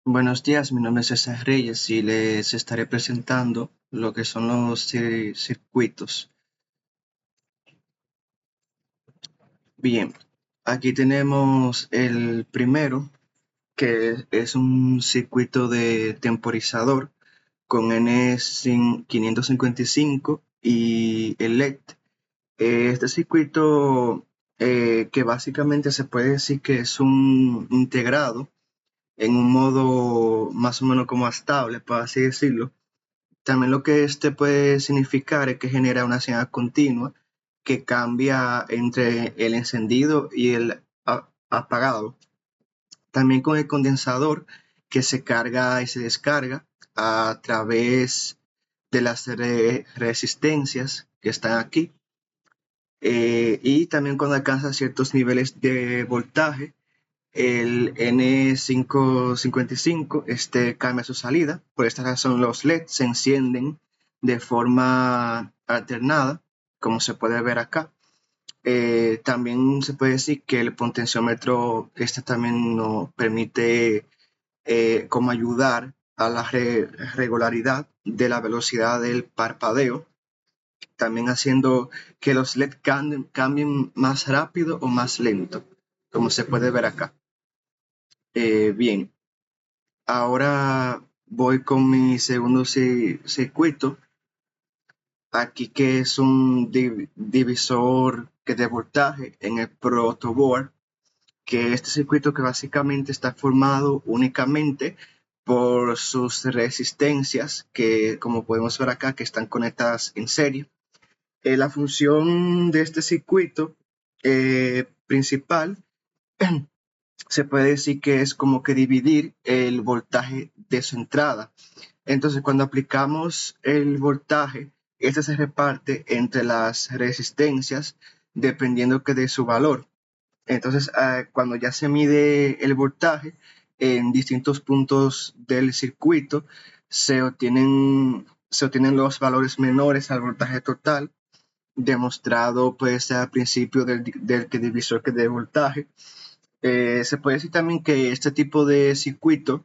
Buenos días, mi nombre es César Reyes y les estaré presentando lo que son los circuitos. Bien, aquí tenemos el primero, que es un circuito de temporizador con N555 y el LED. Este circuito que básicamente se puede decir que es un integrado en un modo más o menos como estable, por así decirlo. También lo que este puede significar es que genera una señal continua que cambia entre el encendido y el apagado. También con el condensador que se carga y se descarga a través de las resistencias que están aquí. Y también cuando alcanza ciertos niveles de voltaje, el N555 cambia su salida. Por esta razón los LED se encienden de forma alternada, como se puede ver acá. También se puede decir que el potenciómetro también nos permite como ayudar a la regularidad de la velocidad del parpadeo, también haciendo que los LED cambien más rápido o más lento, como se puede ver acá. Bien, ahora voy con mi segundo circuito, aquí que es un divisor de voltaje en el protoboard, que este circuito que básicamente está formado únicamente por sus resistencias, que como podemos ver acá, que están conectadas en serie. La función de este circuito principal se puede decir que es como que dividir el voltaje de su entrada. Entonces, cuando aplicamos el voltaje, este se reparte entre las resistencias dependiendo que de su valor. Entonces, cuando ya se mide el voltaje en distintos puntos del circuito, se obtienen los valores menores al voltaje total, demostrado pues al principio del divisor de voltaje. Se puede decir también que este tipo de circuito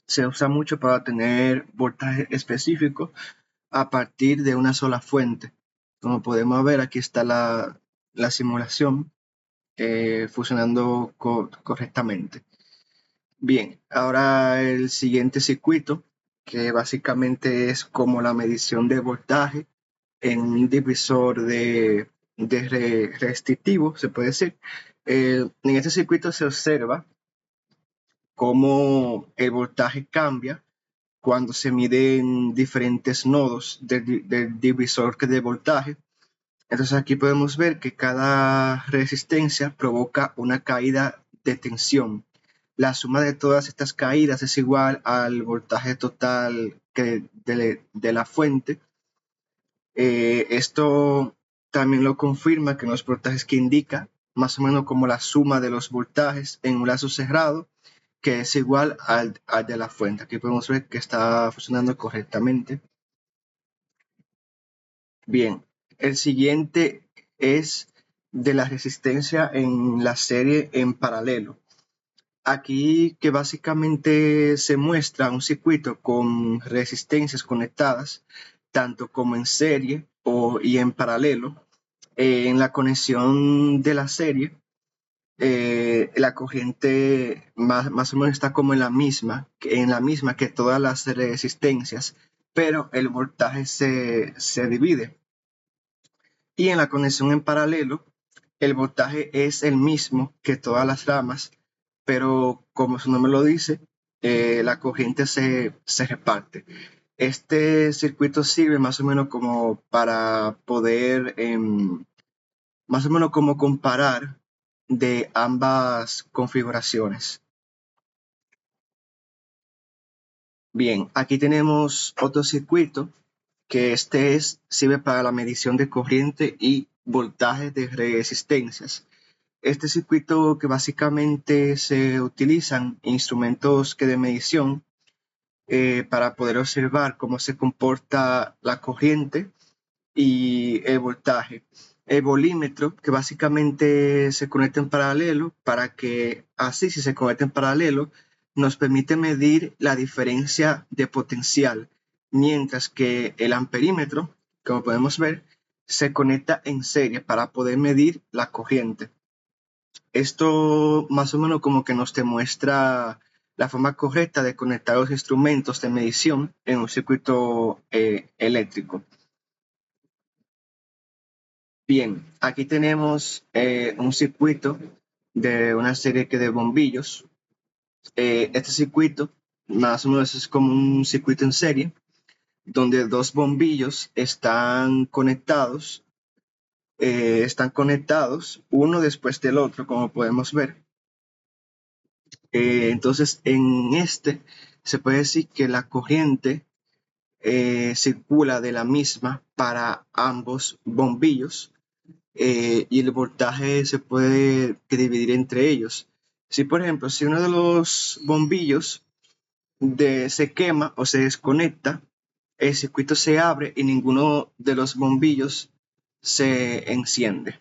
se usa mucho para tener voltaje específico a partir de una sola fuente. Como podemos ver, aquí está la simulación funcionando correctamente. Bien, ahora el siguiente circuito, que básicamente es como la medición de voltaje en un divisor de restrictivo, se puede decir. En este circuito se observa cómo el voltaje cambia cuando se miden diferentes nodos del divisor de voltaje. Entonces aquí podemos ver que cada resistencia provoca una caída de tensión. La suma de todas estas caídas es igual al voltaje total de la fuente. Esto también lo confirma que los voltajes que indica, más o menos como la suma de los voltajes en un lazo cerrado, que es igual al de la fuente. Aquí podemos ver que está funcionando correctamente. Bien, el siguiente es de la resistencia en la serie en paralelo. Aquí que básicamente se muestra un circuito con resistencias conectadas, tanto como en serie y en paralelo. En la conexión de la serie, la corriente más o menos está como en la misma que todas las resistencias, pero el voltaje se divide. Y en la conexión en paralelo, el voltaje es el mismo que todas las ramas, pero como su nombre lo dice, la corriente se reparte. Este circuito sirve más o menos como para poder, más o menos como comparar de ambas configuraciones. Bien, aquí tenemos otro circuito que sirve para la medición de corriente y voltaje de resistencias. Este circuito que básicamente se utilizan instrumentos de medición para poder observar cómo se comporta la corriente y el voltaje. El volímetro, que básicamente se conecta en paralelo para que así, si se conecta en paralelo, nos permite medir la diferencia de potencial, mientras que el amperímetro, como podemos ver, se conecta en serie para poder medir la corriente. Esto más o menos como que nos demuestra la forma correcta de conectar los instrumentos de medición en un circuito eléctrico. Bien, aquí tenemos un circuito de una serie de bombillos. Este circuito más o menos es como un circuito en serie, donde dos bombillos están conectados uno después del otro, como podemos ver. Entonces, en este se puede decir que la corriente circula de la misma para ambos bombillos, y el voltaje se puede dividir entre ellos. Si, por ejemplo, si uno de los bombillos se quema o se desconecta, el circuito se abre y ninguno de los bombillos se enciende,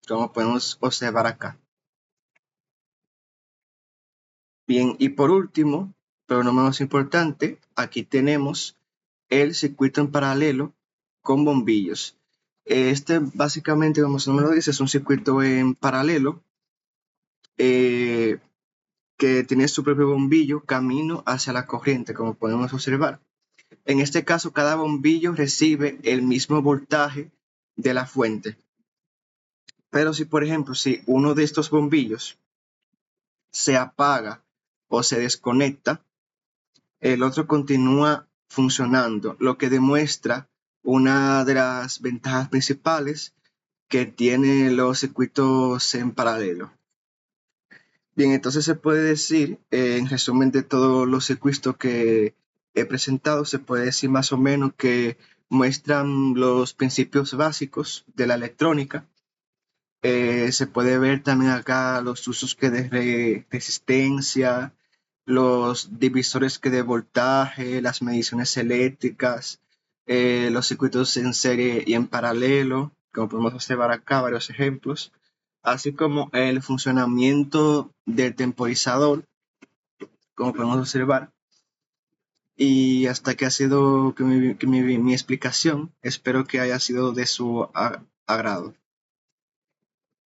como podemos observar acá. Bien, y por último, pero no menos importante, aquí tenemos el circuito en paralelo con bombillos. Este básicamente, como su nombre lo dice, es un circuito en paralelo eh, que tiene su propio bombillo camino hacia la corriente, como podemos observar. En este caso, cada bombillo recibe el mismo voltaje de la fuente. Pero si, por ejemplo, si uno de estos bombillos se apaga o se desconecta, el otro continúa funcionando, lo que demuestra una de las ventajas principales que tienen los circuitos en paralelo. Bien, entonces se puede decir, en resumen de todos los circuitos que he presentado, se puede decir más o menos que muestran los principios básicos de la electrónica. Se puede ver también acá los usos que de resistencia, los divisores que de voltaje, las mediciones eléctricas, los circuitos en serie y en paralelo, como podemos observar acá varios ejemplos, así como el funcionamiento del temporizador, como podemos observar. Y hasta que ha sido mi explicación, espero que haya sido de su agrado.